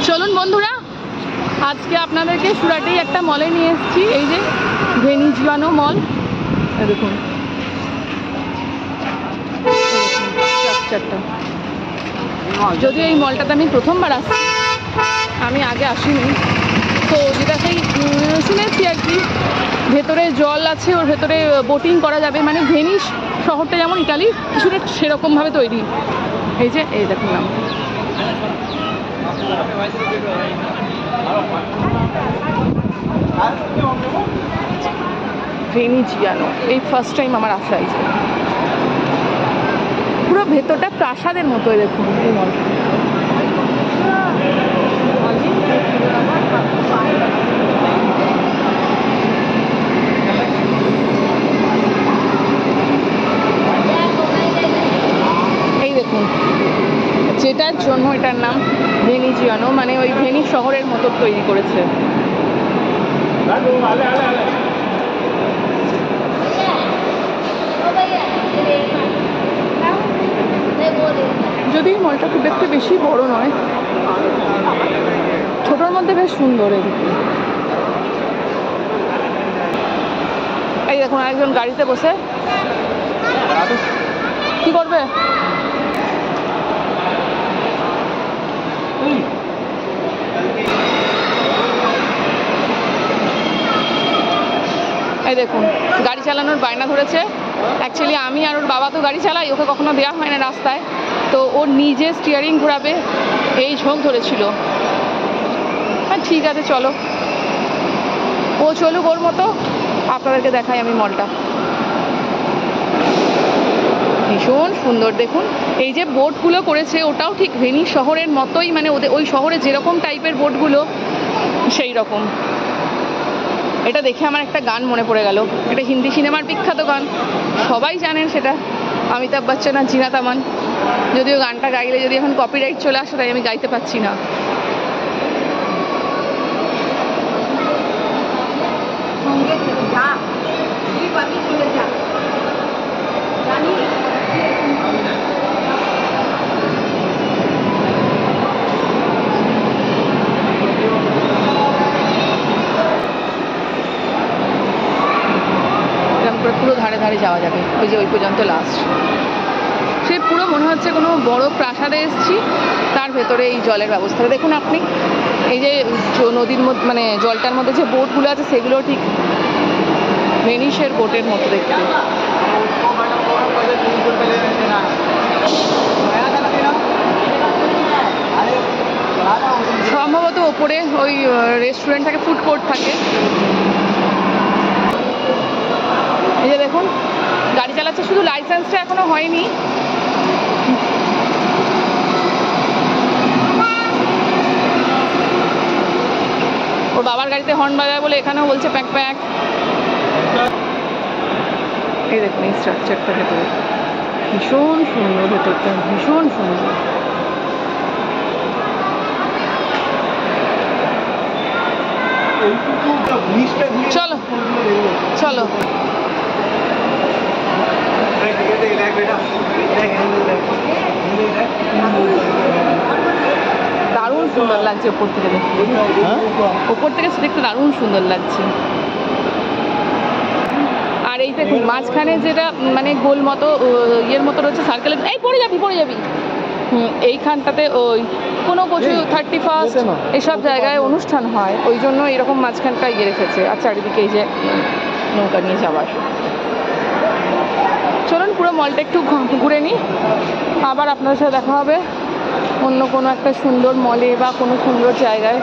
চলুন বন্ধুরা, আজকে আপনাদেরকে সুরাটেই একটা মলে নিয়ে এসেছি। এই যে ভেনিজিয়ানো মল, দেখুন স্ট্রাকচারটা। যদিও এই মলটাতে আমি প্রথমবার আসছি, আমি আগে আসিনি। তো যেটা সেই শুনেছি আর কি, ভেতরে জল আছে, ওর ভেতরে বোটিং করা যাবে। মানে ভেনিস শহরটা যেমন ইটালির কিছুটা সেরকমভাবে তৈরি। এই যে এই দেখুন নাম ভেনিজিয়ানো। এই ফার্স্ট টাইম আমার আসা। এই যে পুরো ভেতরটা প্রাসাদের মতো। দেখুন এই মলটা। এই দেখুন, যেটার জন্য এটার নাম ভেনিজিয়ানো, মানে ওই ভেনিস শহরের মতো তৈরি করেছে। যদি মলটা খুব একটু বেশি বড় নয়, ছোটোর মধ্যে বেশ সুন্দর। এদিকে এই দেখুন আরেকজন গাড়িতে বসে কি করবে। এই দেখুন গাড়ি চালানোর বায়না ধরেছে। অ্যাকচুয়ালি আমি আর ওর বাবা তো গাড়ি চালাই, ওকে কখনো দেওয়া হয় না রাস্তায়। তো ওর নিজে স্টিয়ারিং ঘোরাবে এই ঝোঁক ধরেছিল। হ্যাঁ ঠিক আছে, চলো ও চলুক ওর মতো, আপনাদেরকে দেখাই আমি মলটা। ভীষণ সুন্দর। দেখুন এই যে বোটগুলো করেছে, ওটাও ঠিক ভেনিস শহরের মতোই, মানে ওদের ওই শহরে যেরকম টাইপের বোটগুলো সেই রকম। এটা দেখে আমার একটা গান মনে পড়ে গেল, এটা হিন্দি সিনেমার বিখ্যাত গান, সবাই জানেন সেটা, অমিতাভ বচ্চন আর জিনাত আমান। যদিও গানটা গাইলে যদি এখন কপিরাইট চলে আসে, তাই আমি গাইতে পারছি না। পুরো ধারে ধারে যাওয়া যাবে, ওই যে ওই পর্যন্ত লাস্ট। সে পুরো মনে হচ্ছে কোনো বড় প্রাসাদে এসেছি, তার ভেতরে এই জলের ব্যবস্থা দেখুন আপনি। এই যে নদীর মধ্যে, মানে জলটার মধ্যে যে বোটগুলো আছে, সেগুলো ঠিক ভেনিসের বোটের মতো দেখতে। সম্ভবত ওপরে ওই রেস্টুরেন্ট থাকে, ফুড কোর্ট থাকে। এই যে দেখুন গাড়ি চালাচ্ছে, শুধু লাইসেন্সটা এখনো হয়নি। ওর বাবার গাড়িতে হর্ন বাজায় বলে এখানেও বলছে প্যাক প্যাক। এই দেখুন এই স্ট্রাকচারটা ভেতরে ভীষণ সুন্দর, ভেতরটা ভীষণ সুন্দর। চলো চলো দারুণ সুন্দর লাগছে ওপর থেকে দেখতে। ওপর থেকে দেখতে দারুণ সুন্দর লাগছে। আর এই দেখুন মাঝখানে যেটা মানে গোল মতো ইয়ের মতো রয়েছে, সার্কেলের, এই পড়ে যাবি পড়ে যাবি। এইখানটাতে ওই কোনো কিছু 31 এসব জায়গায় অনুষ্ঠান হয়, ওই জন্য এরকম মাঝখানটা ইয়ে রেখেছে। আর চারিদিকে এই যে নৌকা নিয়ে যাওয়ার। চলুন পুরো মলটা একটু ঘুরে নিই, আবার আপনাদের সাথে দেখা হবে অন্য কোনো একটা সুন্দর মলে বা কোনো সুন্দর জায়গায়।